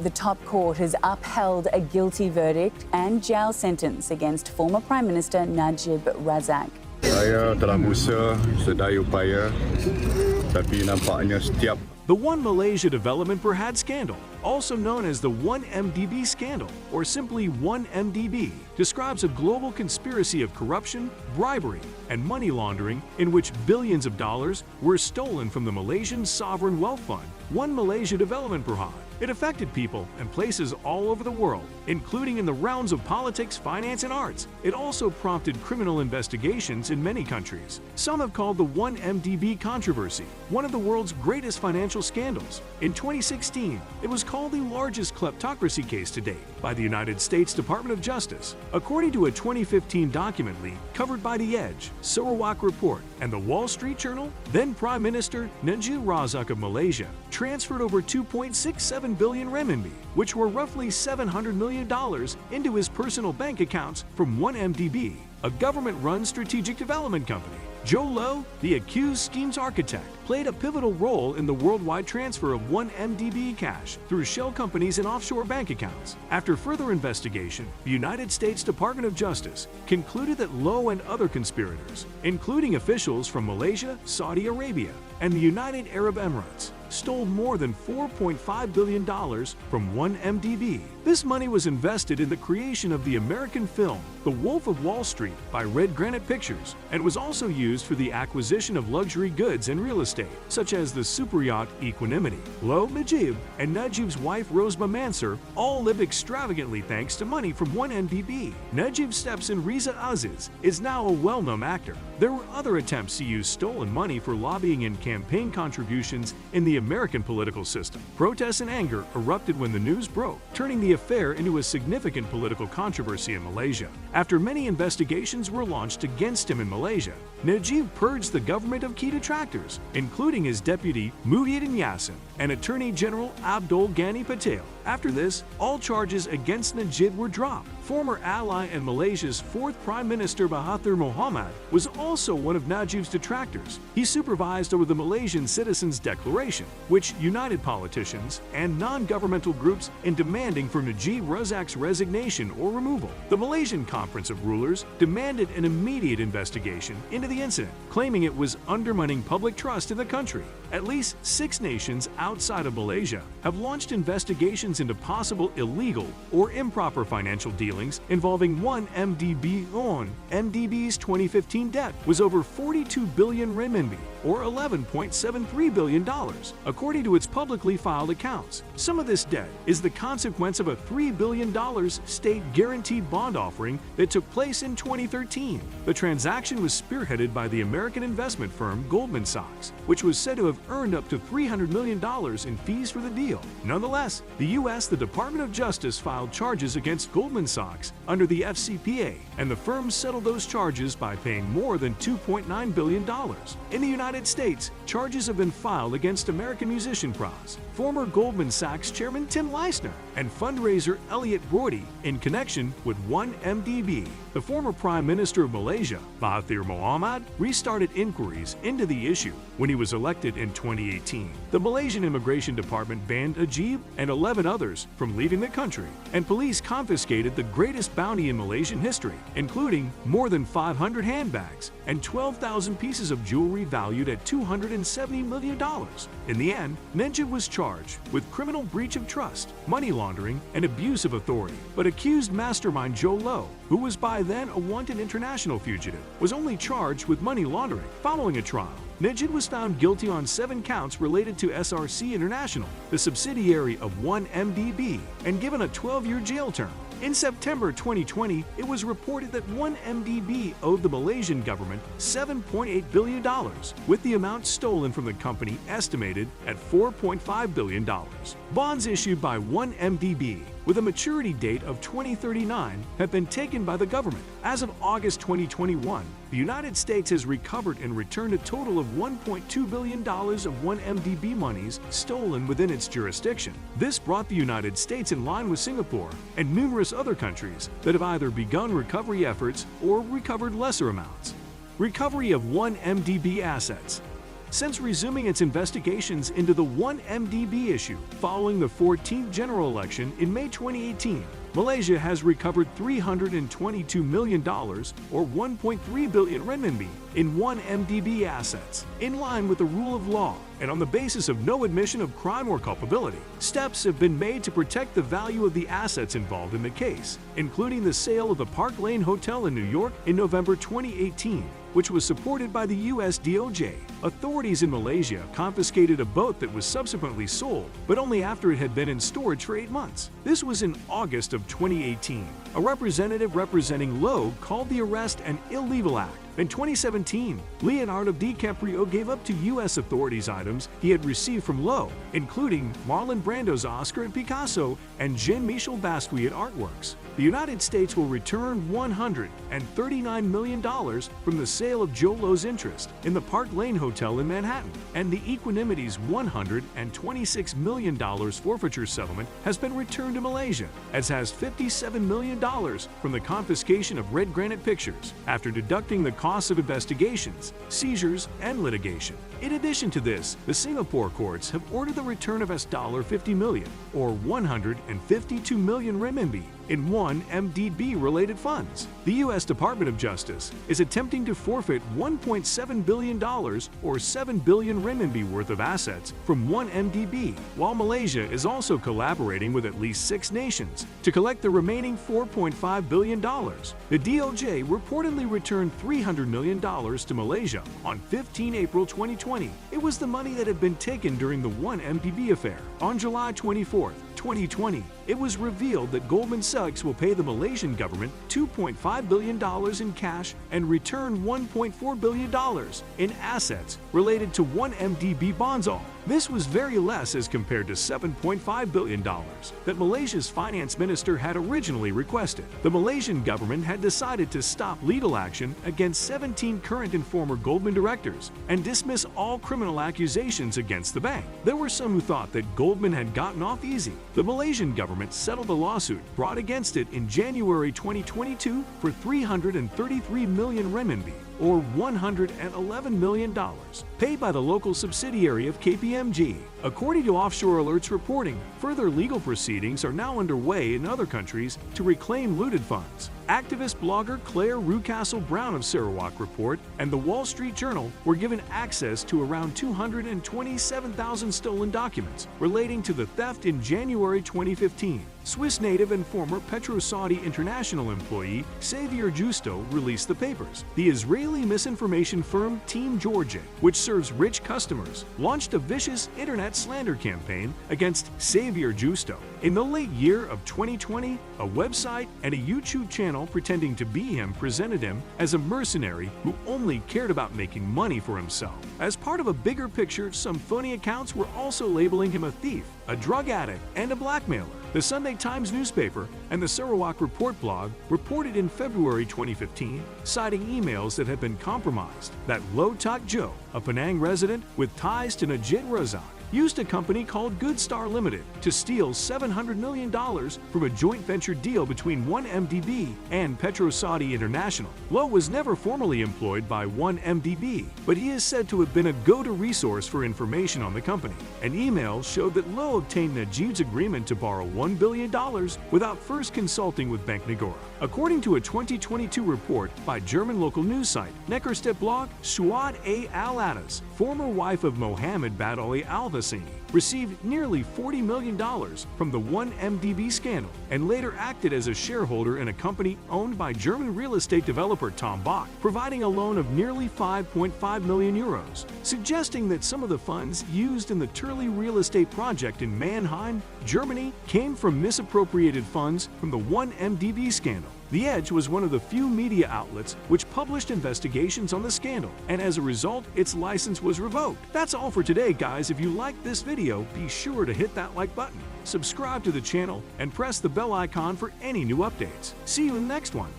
The top court has upheld a guilty verdict and jail sentence against former Prime Minister Najib Razak. Saya telah berusaha sedaya upaya, tapi nampaknya setiap The One Malaysia Development Berhad scandal, also known as the 1MDB scandal, or simply 1MDB, describes a global conspiracy of corruption, bribery, and money laundering in which billions of dollars were stolen from the Malaysian sovereign wealth fund, One Malaysia Development Berhad. It affected people and places all over the world, including in the realms of politics, finance, and arts. It also prompted criminal investigations in many countries. Some have called the 1MDB controversy one of the world's greatest financial scandals. In 2016, it was called the largest kleptocracy case to date by the United States Department of Justice. According to a 2015 document leak covered by The Edge, Sarawak Report, and the Wall Street Journal, then Prime Minister Najib Razak of Malaysia transferred over 2.67 billion renminbi, which were roughly $700 million, into his personal bank accounts from 1MDB, a government-run strategic development company. Joe Low, the accused scheme's architect, played a pivotal role in the worldwide transfer of 1MDB cash through shell companies and offshore bank accounts. After further investigation, the United States Department of Justice concluded that Low and other conspirators, including officials from Malaysia, Saudi Arabia, and the United Arab Emirates, stole more than $4.5 billion from 1MDB. This money was invested in the creation of the American film The Wolf of Wall Street by Red Granite Pictures, and was also used for the acquisition of luxury goods and real estate, such as the super yacht Equanimity. Low, Najib, and Najib's wife Rosma Mansur all live extravagantly thanks to money from 1MDB. Najib's stepson Riza Aziz is now a well-known actor. There were other attempts to use stolen money for lobbying and campaign contributions in the American political system. Protests and anger erupted when the news broke, turning the affair into a significant political controversy in Malaysia. After many investigations were launched against him in Malaysia, Najib purged the government of key detractors, including his deputy Muhyiddin Yassin and Attorney General Abdul Ghani Patel. After this, all charges against Najib were dropped. Former ally and Malaysia's fourth Prime Minister Mahathir Mohamad was also one of Najib's detractors. He supervised over the Malaysian Citizens' Declaration, which united politicians and non-governmental groups in demanding for Najib Razak's resignation or removal. The Malaysian Conference of Rulers demanded an immediate investigation into the incident, claiming it was undermining public trust in the country. At least 6 nations outside of Malaysia have launched investigations into possible illegal or improper financial dealings involving 1MDB. MDB's 2015 debt was over 42 billion renminbi, or $11.73 billion, according to its publicly filed accounts. Some of this debt is the consequence of a $3 billion state-guaranteed bond offering that took place in 2013. The transaction was spearheaded by the American investment firm Goldman Sachs, which was said to have earned up to $300 million in fees for the deal. Nonetheless, the Department of Justice filed charges against Goldman Sachs under the FCPA, and the firm settled those charges by paying more than $2.9 billion. In the United States, charges have been filed against American musician Pras, former Goldman Sachs chairman Tim Leissner, and fundraiser Elliot Brody in connection with 1MDB. The former Prime Minister of Malaysia, Mahathir Mohamad, restarted inquiries into the issue when he was elected in 2018. The Malaysian Immigration Department banned Najib and 11 others from leaving the country, and police confiscated the greatest bounty in Malaysian history, including more than 500 handbags and 12,000 pieces of jewelry valued at $270 million. In the end, Najib was charged with criminal breach of trust, money laundering, and abuse of authority, but accused mastermind Joe Low, who was by then a wanted international fugitive, was only charged with money laundering. Following a trial, Najib was found guilty on 7 counts related to SRC International, the subsidiary of 1MDB, and given a 12-year jail term. In September 2020, it was reported that 1MDB owed the Malaysian government $7.8 billion, with the amount stolen from the company estimated at $4.5 billion. Bonds issued by 1MDB with a maturity date of 2039 have been taken by the government. As of August 2021, the United States has recovered and returned a total of $1.2 billion of 1MDB monies stolen within its jurisdiction. This brought the United States in line with Singapore and numerous other countries that have either begun recovery efforts or recovered lesser amounts. Recovery of 1MDB assets. since resuming its investigations into the 1MDB issue following the 14th general election in May 2018. Malaysia has recovered $322 million, or 1.3 billion renminbi, in 1MDB assets, in line with the rule of law and on the basis of no admission of crime or culpability. Steps have been made to protect the value of the assets involved in the case, including the sale of the Park Lane Hotel in New York in November 2018, which was supported by the US DOJ. Authorities in Malaysia confiscated a boat that was subsequently sold, but only after it had been in storage for 8 months. This was in August of 2018. A representative representing Low called the arrest an illegal act. In 2017, Leonardo DiCaprio gave up to U.S. authorities items he had received from Low, including Marlon Brando's Oscar at Picasso and Jean-Michel Basquiat artworks. The United States will return $139 million from the sale of Joe Low's interest in the Park Lane Hotel in Manhattan, and the Equanimity's $126 million forfeiture settlement has been returned to Malaysia, as has $57 million from the confiscation of Red Granite Pictures, after deducting the costs of investigations, seizures, and litigation. In addition to this, the Singapore courts have ordered the return of $50 million, or 152 million renminbi, in 1MDB-related funds. The U.S. Department of Justice is attempting to forfeit $1.7 billion, or 7 billion renminbi worth of assets from 1MDB, while Malaysia is also collaborating with at least 6 nations to collect the remaining $4.5 billion. The DOJ reportedly returned $300 million to Malaysia on 15 April 2020. It was the money that had been taken during the 1MDB affair. On July 24, 2020, it was revealed that Goldman Sachs will pay the Malaysian government $2.5 billion in cash and return $1.4 billion in assets related to 1MDB Bondsall. This was very less as compared to $7.5 billion that Malaysia's finance minister had originally requested. The Malaysian government had decided to stop legal action against 17 current and former Goldman directors and dismiss all criminal accusations against the bank. There were some who thought that Goldman had gotten off easy. The Malaysian government settled the lawsuit brought against it in January 2022 for 333 million renminbi, or $111 million, paid by the local subsidiary of KPMG. According to Offshore Alert's reporting, further legal proceedings are now underway in other countries to reclaim looted funds. Activist blogger Claire Rucastle Brown of Sarawak Report and the Wall Street Journal were given access to around 227,000 stolen documents relating to the theft in January 2015. Swiss native and former PetroSaudi International employee Xavier Justo released the papers. The Israeli misinformation firm Team Georgia, which serves rich customers, launched a vicious internet slander campaign against Xavier Justo. In the late year of 2020, a website and a YouTube channel pretending to be him presented him as a mercenary who only cared about making money for himself. As part of a bigger picture, some phony accounts were also labeling him a thief, a drug addict, and a blackmailer. The Sunday Times newspaper and the Sarawak Report blog reported in February 2015, citing emails that had been compromised, that Low Tak Joe, a Penang resident with ties to Najib Razak, used a company called Good Star Limited to steal $700 million from a joint venture deal between 1MDB and PetroSaudi International. Low was never formally employed by 1MDB, but he is said to have been a go-to resource for information on the company. An email showed that Low obtained Najib's agreement to borrow $1 billion without first consulting with Bank Negara. According to a 2022 report by German local news site Neckerstedt blog, Suad A. Al-Adas, former wife of Mohammed Bad Ali Al-Husseini, received nearly $40 million from the 1MDB scandal and later acted as a shareholder in a company owned by German real estate developer Tom Bach, providing a loan of nearly 5.5 million euros, suggesting that some of the funds used in the Turley real estate project in Mannheim, Germany, came from misappropriated funds from the 1MDB scandal. The Edge was one of the few media outlets which published investigations on the scandal, and as a result, its license was revoked. That's all for today, guys. If you liked this video, be sure to hit that like button, subscribe to the channel, and press the bell icon for any new updates. See you in the next one.